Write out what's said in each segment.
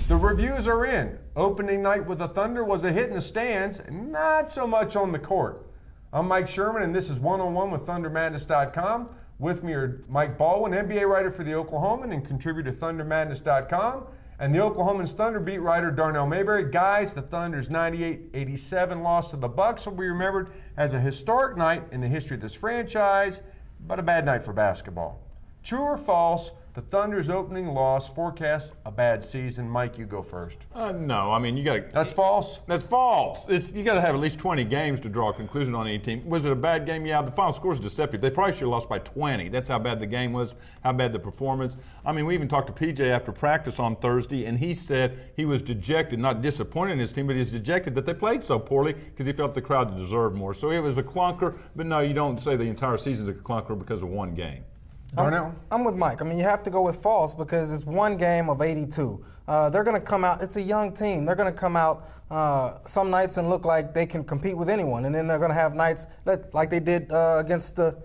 The reviews are in. Opening night with the Thunder was a hit in the stands, not so much on the court. I'm Mike Sherman, and this is One-on-One with ThunderMadness.com. With me are Mike Baldwin, NBA writer for the Oklahoman and contributor to ThunderMadness.com, and the Oklahoman's Thunder beat writer Darnell Mayberry. Guys, the Thunder's 98-87 loss to the Bucks will be remembered as a historic night in the history of this franchise, but a bad night for basketball. True or false, the Thunder's opening loss forecasts a bad season? Mike, you go first. No, I mean, you got to. That's false? That's false. You got to have at least 20 games to draw a conclusion on any team. Was it a bad game? Yeah, the final score is deceptive. They probably should have lost by 20. That's how bad the game was, how bad the performance. I mean, we even talked to PJ after practice on Thursday, and he said he was dejected, not disappointed in his team, but he's dejected that they played so poorly because he felt the crowd deserved more. So it was a clunker, but no, you don't say the entire season's a clunker because of one game. Darnell? I'm with Mike. I mean, you have to go with false because it's one game of 82. They're going to come out. It's a young team. They're going to come out some nights and look like they can compete with anyone, and then they're going to have nights like they did against the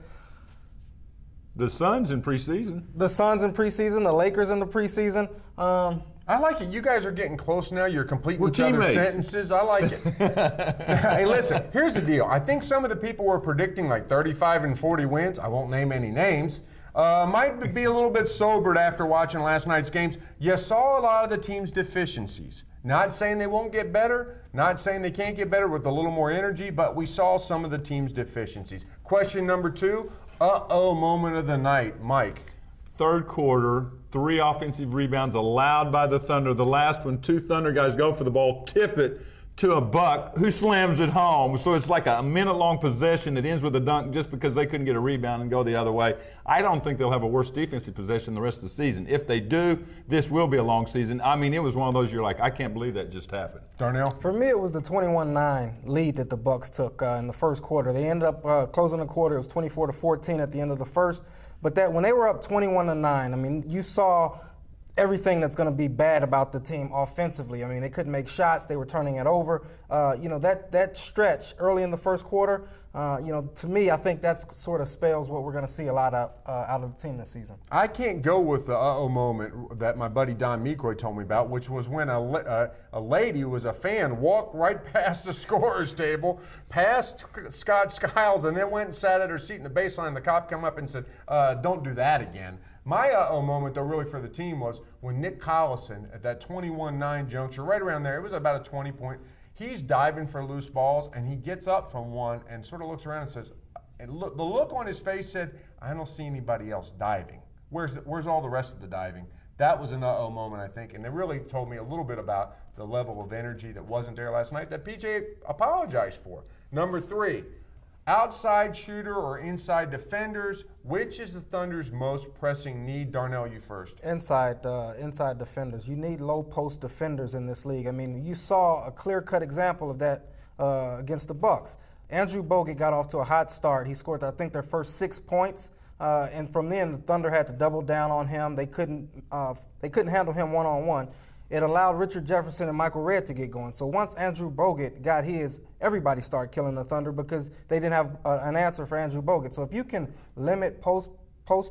Suns in preseason. The Suns in preseason, the Lakers in the preseason. I like it. You guys are getting close now. You're completing each other's teammates. sentences. I like it. Hey, listen, here's the deal. I think some of the people were predicting like 35 and 40 wins. I won't name any names. Might be a little bit sobered after watching last night's games. You saw a lot of the team's deficiencies. Not saying they won't get better, not saying they can't get better with a little more energy, but we saw some of the team's deficiencies. Question number 2, moment of the night. Mike. Third quarter, 3 offensive rebounds allowed by the Thunder. The last one, 2 Thunder guys go for the ball, tip it to a Buck who slams it home. So it's like a minute-long possession that ends with a dunk just because they couldn't get a rebound and go the other way. I don't think they'll have a worse defensive possession the rest of the season. If they do, this will be a long season. I mean, it was one of those you're like, I can't believe that just happened. Darnell? For me, it was the 21-9 lead that the Bucks took in the first quarter. They ended up closing the quarter. It was 24-14 at the end of the first. But that when they were up 21-9, I mean, you saw everything that's going to be bad about the team offensively. I mean, they couldn't make shots. They were turning it over. That stretch early in the first quarter, to me, I think that sort of spells what we're going to see a lot out of the team this season. I can't go with the moment that my buddy Don Mekroy told me about, which was when a lady who was a fan walked right past the scorer's table, past Scott Skiles, and then went and sat at her seat in the baseline. The cop came up and said, don't do that again. My moment, though, really for the team was when Nick Collison, at that 21-9 juncture, right around there, it was about a 20-point, he's diving for loose balls, and he gets up from one and sort of looks around and says, the look on his face said, I don't see anybody else diving. Where's all the rest of the diving? That was an moment, I think, and it really told me a little bit about the level of energy that wasn't there last night that PJ apologized for. Number 3. Outside shooter or inside defenders, which is the Thunder's most pressing need? Darnell, you first. Inside defenders. You need low post defenders in this league. I mean, you saw a clear-cut example of that against the Bucks. Andrew Bogut got off to a hot start. He scored, I think, their first 6 points, and from then the Thunder had to double down on him. They couldn't handle him one-on-one. It allowed Richard Jefferson and Michael Redd to get going. So once Andrew Bogut got his, everybody started killing the Thunder because they didn't have an answer for Andrew Bogut. So if you can limit post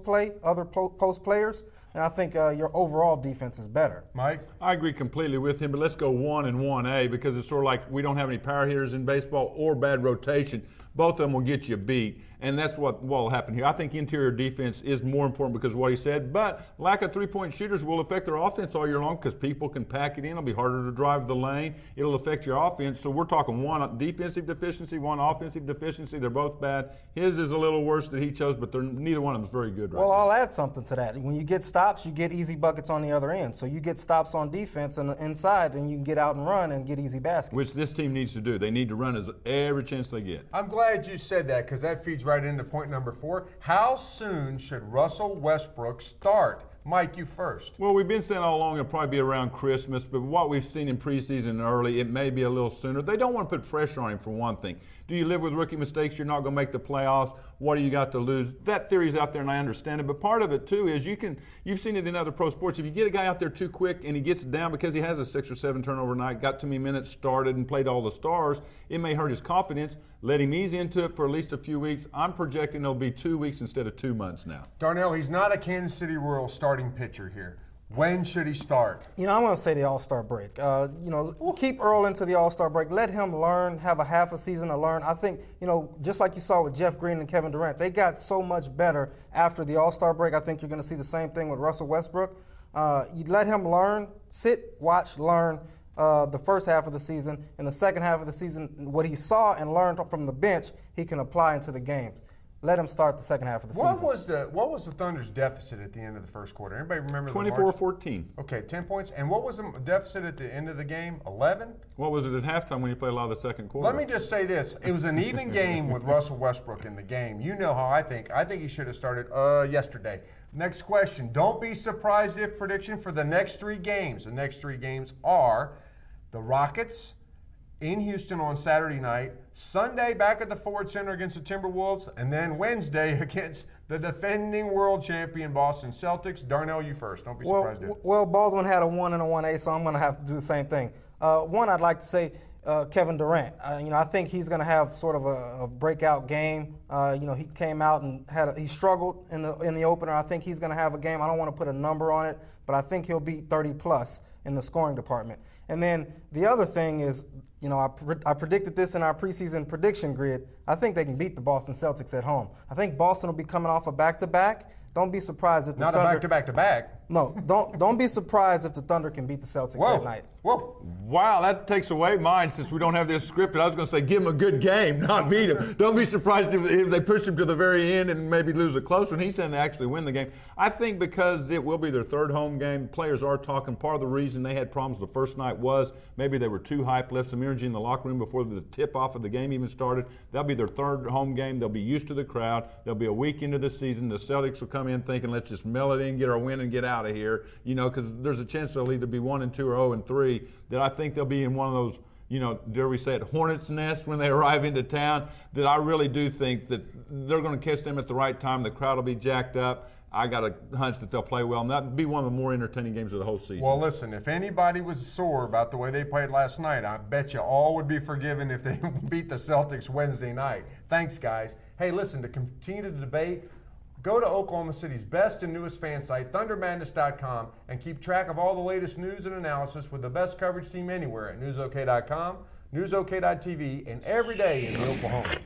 play, other post players, and I think your overall defense is better. Mike? I agree completely with him, but let's go 1 and 1A because it's sort of like we don't have any power hitters in baseball or bad rotation. Both of them will get you beat, and that's what will happen here. I think interior defense is more important because of what he said, but lack of three-point shooters will affect their offense all year long because people can pack it in. It'll be harder to drive the lane. It'll affect your offense. So we're talking 1 defensive deficiency, 1 offensive deficiency. They're both bad. His is a little worse that he chose, but neither one of them is very good right now. Well, I'll add something to that. When you get stops, you get easy buckets on the other end. So you get stops on defense and inside, and you can get out and run and get easy baskets. Which this team needs to do. They need to run every chance they get. I'm glad you said that because that feeds right into point number 4. How soon should Russell Westbrook start? Mike, you first. Well, we've been saying all along it'll probably be around Christmas, but what we've seen in preseason early, it may be a little sooner. They don't want to put pressure on him for one thing. Do you live with rookie mistakes? You're not going to make the playoffs. What do you got to lose? That theory's out there, and I understand it. But part of it too is you've seen it in other pro sports. If you get a guy out there too quick and he gets down because he has a 6 or 7 turnover night, got too many minutes, started and played all the stars, it may hurt his confidence. Let him ease into it for at least a few weeks. I'm projecting it'll be 2 weeks instead of 2 months now. Darnell, he's not a Kansas City Royals starting pitcher here. When should he start? I'm going to say the All-Star break. Keep Earl into the All-Star break. Let him learn, have a half a season to learn. I think, just like you saw with Jeff Green and Kevin Durant, they got so much better after the All-Star break. I think you're going to see the same thing with Russell Westbrook. You let him learn, sit, watch, learn the first half of the season. In the second half of the season, what he saw and learned from the bench, he can apply into the games. Let him start the second half of the season. What was the Thunder's deficit at the end of the first quarter? Anybody remember? 24-14. Okay, 10 points. And what was the deficit at the end of the game? 11? What was it at halftime when you played a lot of the second quarter? Let me just say this. It was an even game with Russell Westbrook in the game. You know how I think. I think he should have started yesterday. Next question. Don't be surprised if prediction for the next 3 games. The next 3 games are the Rockets in Houston on Saturday night, Sunday back at the Ford Center against the Timberwolves, and then Wednesday against the defending world champion Boston Celtics. Darnell, you first. Don't be surprised. Well, Baldwin had a 1 and a 1A, so I'm going to have to do the same thing. One, I'd like to say Kevin Durant. I think he's going to have sort of a breakout game. He came out and he struggled in the opener. I think he's going to have a game. I don't want to put a number on it, but I think he'll be 30+ in the scoring department. And then the other thing is, I predicted this in our preseason prediction grid. I think they can beat the Boston Celtics at home. I think Boston will be coming off a back-to-back. Don't be surprised if the Thunder... Not a back-to-back-to-back. No, don't be surprised if the Thunder can beat the Celtics that night. Whoa. Wow, that takes away mine since we don't have this scripted. I was going to say give him a good game, not beat him. Don't be surprised if they push him to the very end and maybe lose a close one. He's saying they actually win the game. I think because it will be their 3rd home game, players are talking. Part of the reason they had problems the first night was maybe they were too hyped, left some energy in the locker room before the tip-off of the game even started. That'll be their 3rd home game. They'll be used to the crowd. They'll be a week into the season. The Celtics will come in thinking, let's just mail it in, get our win, and get out of here. Because there's a chance they'll either be 1-2 or 0-3. That I think they'll be in one of those, dare we say it, hornet's nest when they arrive into town. That I really do think that they're going to catch them at the right time. The crowd will be jacked up. I got a hunch that they'll play well, and that'll be one of the more entertaining games of the whole season. Well, listen, if anybody was sore about the way they played last night, I bet you all would be forgiven if they beat the Celtics Wednesday night. Thanks, guys. Hey, listen, to continue the debate, go to Oklahoma City's best and newest fan site, thundermadness.com, and keep track of all the latest news and analysis with the best coverage team anywhere at newsok.com, newsok.tv, and every day in the Oklahoman.